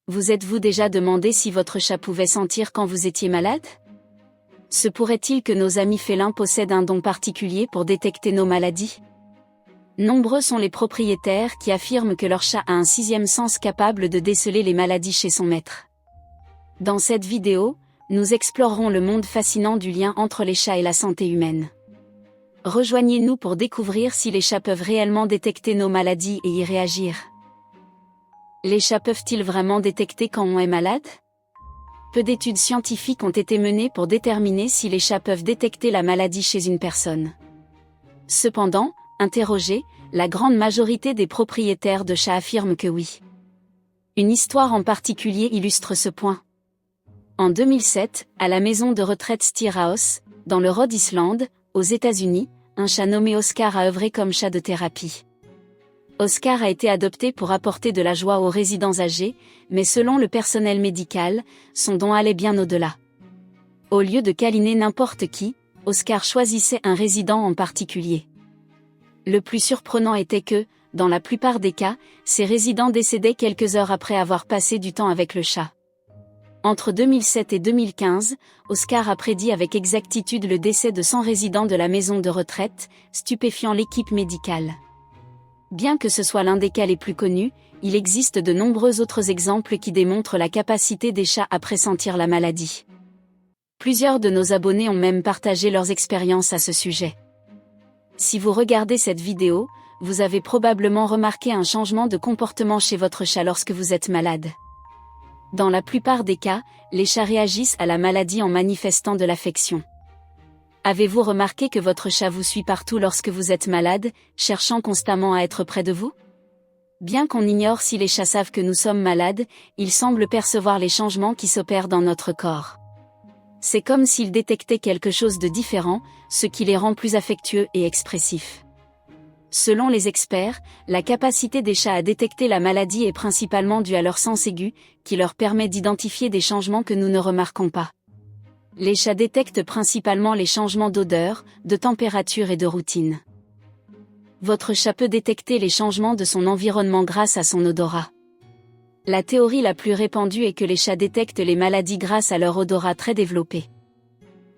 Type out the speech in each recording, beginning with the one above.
Vous êtes-vous déjà demandé si votre chat pouvait sentir quand vous étiez malade? Se pourrait-il que nos amis félins possèdent un don particulier pour détecter nos maladies? Nombreux sont les propriétaires qui affirment que leur chat a un sixième sens capable de déceler les maladies chez son maître. Dans cette vidéo, nous explorerons le monde fascinant du lien entre les chats et la santé humaine. Rejoignez-nous pour découvrir si les chats peuvent réellement détecter nos maladies et y réagir. Les chats peuvent-ils vraiment détecter quand on est malade? Peu d'études scientifiques ont été menées pour déterminer si les chats peuvent détecter la maladie chez une personne. Cependant, interrogés, la grande majorité des propriétaires de chats affirment que oui. Une histoire en particulier illustre ce point. En 2007, à la maison de retraite Steer House, dans le Rhode Island, aux États-Unis, un chat nommé Oscar a œuvré comme chat de thérapie. Oscar a été adopté pour apporter de la joie aux résidents âgés, mais selon le personnel médical, son don allait bien au-delà. Au lieu de câliner n'importe qui, Oscar choisissait un résident en particulier. Le plus surprenant était que, dans la plupart des cas, ces résidents décédaient quelques heures après avoir passé du temps avec le chat. Entre 2007 et 2015, Oscar a prédit avec exactitude le décès de 100 résidents de la maison de retraite, stupéfiant l'équipe médicale. Bien que ce soit l'un des cas les plus connus, il existe de nombreux autres exemples qui démontrent la capacité des chats à pressentir la maladie. Plusieurs de nos abonnés ont même partagé leurs expériences à ce sujet. Si vous regardez cette vidéo, vous avez probablement remarqué un changement de comportement chez votre chat lorsque vous êtes malade. Dans la plupart des cas, les chats réagissent à la maladie en manifestant de l'affection. Avez-vous remarqué que votre chat vous suit partout lorsque vous êtes malade, cherchant constamment à être près de vous? Bien qu'on ignore si les chats savent que nous sommes malades, ils semblent percevoir les changements qui s'opèrent dans notre corps. C'est comme s'ils détectaient quelque chose de différent, ce qui les rend plus affectueux et expressifs. Selon les experts, la capacité des chats à détecter la maladie est principalement due à leur sens aigu, qui leur permet d'identifier des changements que nous ne remarquons pas. Les chats détectent principalement les changements d'odeur, de température et de routine. Votre chat peut détecter les changements de son environnement grâce à son odorat. La théorie la plus répandue est que les chats détectent les maladies grâce à leur odorat très développé.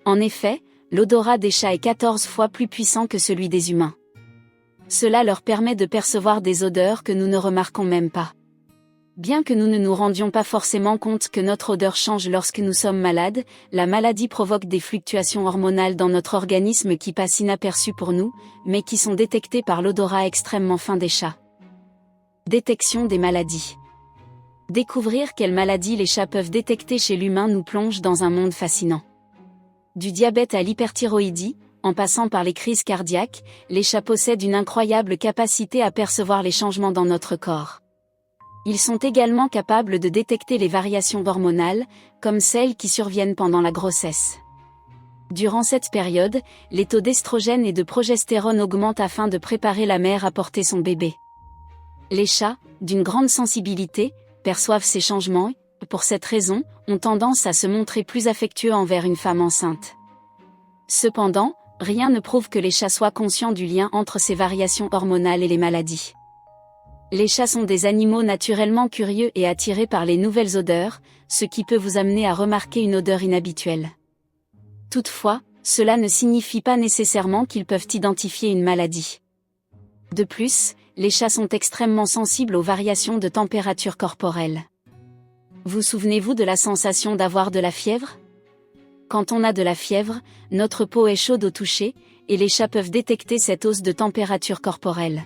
En effet, l'odorat des chats est 14 fois plus puissant que celui des humains. Cela leur permet de percevoir des odeurs que nous ne remarquons même pas. Bien que nous ne nous rendions pas forcément compte que notre odeur change lorsque nous sommes malades, la maladie provoque des fluctuations hormonales dans notre organisme qui passent inaperçues pour nous, mais qui sont détectées par l'odorat extrêmement fin des chats. Détection des maladies. Découvrir quelles maladies les chats peuvent détecter chez l'humain nous plonge dans un monde fascinant. Du diabète à l'hyperthyroïdie, en passant par les crises cardiaques, les chats possèdent une incroyable capacité à percevoir les changements dans notre corps. Ils sont également capables de détecter les variations hormonales, comme celles qui surviennent pendant la grossesse. Durant cette période, les taux d'estrogène et de progestérone augmentent afin de préparer la mère à porter son bébé. Les chats, d'une grande sensibilité, perçoivent ces changements et, pour cette raison, ont tendance à se montrer plus affectueux envers une femme enceinte. Cependant, rien ne prouve que les chats soient conscients du lien entre ces variations hormonales et les maladies. Les chats sont des animaux naturellement curieux et attirés par les nouvelles odeurs, ce qui peut vous amener à remarquer une odeur inhabituelle. Toutefois, cela ne signifie pas nécessairement qu'ils peuvent identifier une maladie. De plus, les chats sont extrêmement sensibles aux variations de température corporelle. Vous souvenez-vous de la sensation d'avoir de la fièvre? Quand on a de la fièvre, notre peau est chaude au toucher, et les chats peuvent détecter cette hausse de température corporelle.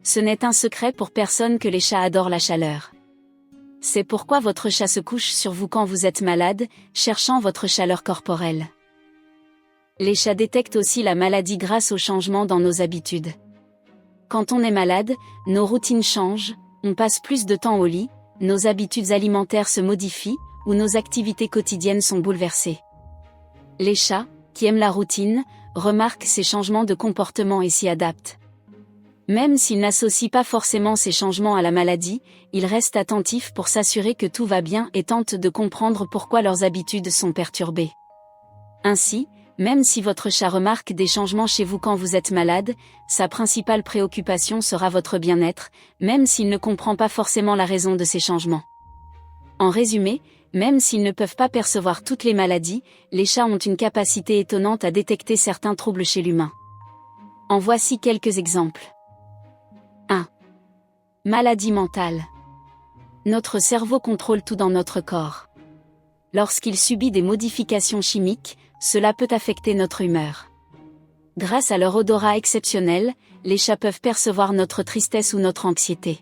Ce n'est un secret pour personne que les chats adorent la chaleur. C'est pourquoi votre chat se couche sur vous quand vous êtes malade, cherchant votre chaleur corporelle. Les chats détectent aussi la maladie grâce aux changements dans nos habitudes. Quand on est malade, nos routines changent, on passe plus de temps au lit, nos habitudes alimentaires se modifient, ou nos activités quotidiennes sont bouleversées. Les chats, qui aiment la routine, remarquent ces changements de comportement et s'y adaptent. Même s'ils n'associent pas forcément ces changements à la maladie, ils restent attentifs pour s'assurer que tout va bien et tentent de comprendre pourquoi leurs habitudes sont perturbées. Ainsi, même si votre chat remarque des changements chez vous quand vous êtes malade, sa principale préoccupation sera votre bien-être, même s'il ne comprend pas forcément la raison de ces changements. En résumé, même s'ils ne peuvent pas percevoir toutes les maladies, les chats ont une capacité étonnante à détecter certains troubles chez l'humain. En voici quelques exemples. 1. Maladie mentale. Notre cerveau contrôle tout dans notre corps. Lorsqu'il subit des modifications chimiques, cela peut affecter notre humeur. Grâce à leur odorat exceptionnel, les chats peuvent percevoir notre tristesse ou notre anxiété.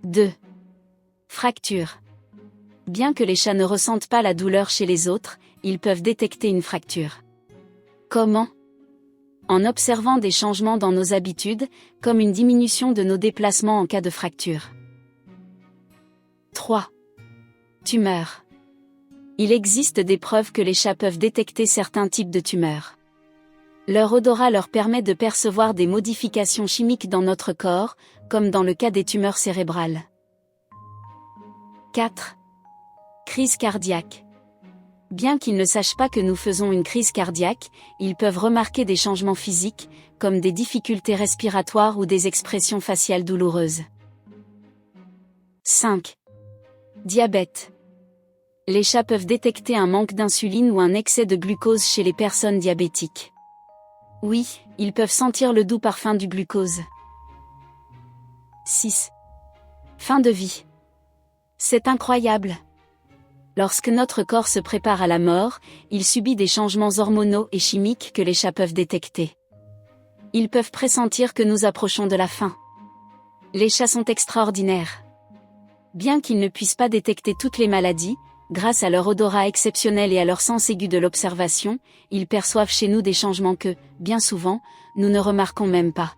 2. Fracture. Bien que les chats ne ressentent pas la douleur chez les autres, ils peuvent détecter une fracture. Comment ? En observant des changements dans nos habitudes, comme une diminution de nos déplacements en cas de fracture. 3. Tumeurs. Il existe des preuves que les chats peuvent détecter certains types de tumeurs. Leur odorat leur permet de percevoir des modifications chimiques dans notre corps, comme dans le cas des tumeurs cérébrales. 4. Crise cardiaque. Bien qu'ils ne sachent pas que nous faisons une crise cardiaque, ils peuvent remarquer des changements physiques, comme des difficultés respiratoires ou des expressions faciales douloureuses. 5. Diabète. Les chats peuvent détecter un manque d'insuline ou un excès de glucose chez les personnes diabétiques. Oui, ils peuvent sentir le doux parfum du glucose. 6. Fin de vie. C'est incroyable. Lorsque notre corps se prépare à la mort, il subit des changements hormonaux et chimiques que les chats peuvent détecter. Ils peuvent pressentir que nous approchons de la fin. Les chats sont extraordinaires. Bien qu'ils ne puissent pas détecter toutes les maladies, grâce à leur odorat exceptionnel et à leur sens aigu de l'observation, ils perçoivent chez nous des changements que, bien souvent, nous ne remarquons même pas.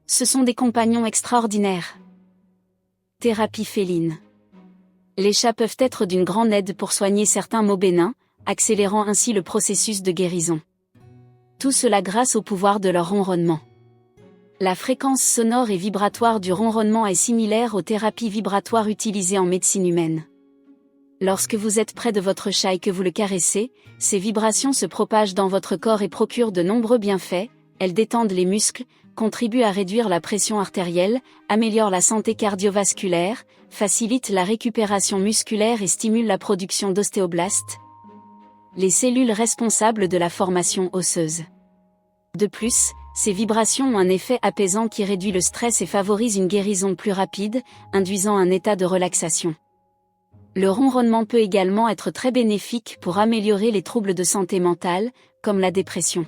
Ce sont des compagnons extraordinaires. Thérapie féline. Les chats peuvent être d'une grande aide pour soigner certains maux bénins, accélérant ainsi le processus de guérison. Tout cela grâce au pouvoir de leur ronronnement. La fréquence sonore et vibratoire du ronronnement est similaire aux thérapies vibratoires utilisées en médecine humaine. Lorsque vous êtes près de votre chat et que vous le caressez, ces vibrations se propagent dans votre corps et procurent de nombreux bienfaits. Elles détendent les muscles, contribuent à réduire la pression artérielle, améliorent la santé cardiovasculaire, facilitent la récupération musculaire et stimulent la production d'ostéoblastes, les cellules responsables de la formation osseuse. De plus, ces vibrations ont un effet apaisant qui réduit le stress et favorise une guérison plus rapide, induisant un état de relaxation. Le ronronnement peut également être très bénéfique pour améliorer les troubles de santé mentale, comme la dépression.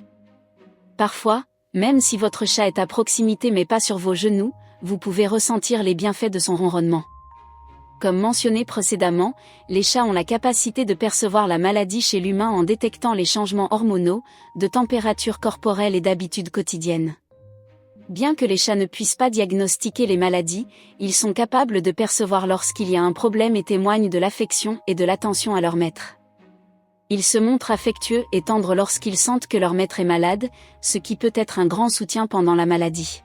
Parfois, même si votre chat est à proximité mais pas sur vos genoux, vous pouvez ressentir les bienfaits de son ronronnement. Comme mentionné précédemment, les chats ont la capacité de percevoir la maladie chez l'humain en détectant les changements hormonaux, de température corporelle et d'habitudes quotidiennes. Bien que les chats ne puissent pas diagnostiquer les maladies, ils sont capables de percevoir lorsqu'il y a un problème et témoignent de l'affection et de l'attention à leur maître. Ils se montrent affectueux et tendres lorsqu'ils sentent que leur maître est malade, ce qui peut être un grand soutien pendant la maladie.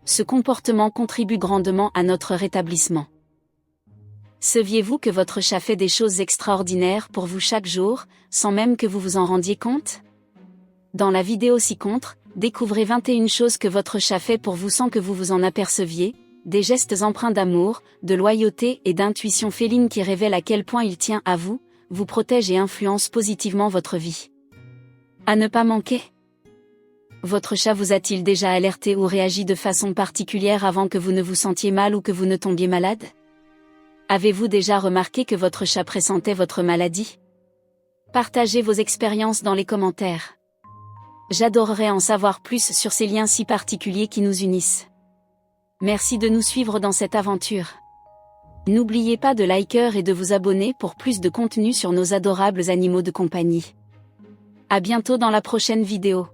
Ce comportement contribue grandement à notre rétablissement. Saviez-vous que votre chat fait des choses extraordinaires pour vous chaque jour, sans même que vous vous en rendiez compte ? Dans la vidéo ci-contre, découvrez 21 choses que votre chat fait pour vous sans que vous vous en aperceviez, des gestes empreints d'amour, de loyauté et d'intuition féline qui révèlent à quel point il tient à vous, vous protège et influence positivement votre vie. À ne pas manquer. Votre chat vous a-t-il déjà alerté ou réagi de façon particulière avant que vous ne vous sentiez mal ou que vous ne tombiez malade ? Avez-vous déjà remarqué que votre chat pressentait votre maladie ? Partagez vos expériences dans les commentaires. J'adorerais en savoir plus sur ces liens si particuliers qui nous unissent. Merci de nous suivre dans cette aventure. N'oubliez pas de liker et de vous abonner pour plus de contenu sur nos adorables animaux de compagnie. À bientôt dans la prochaine vidéo.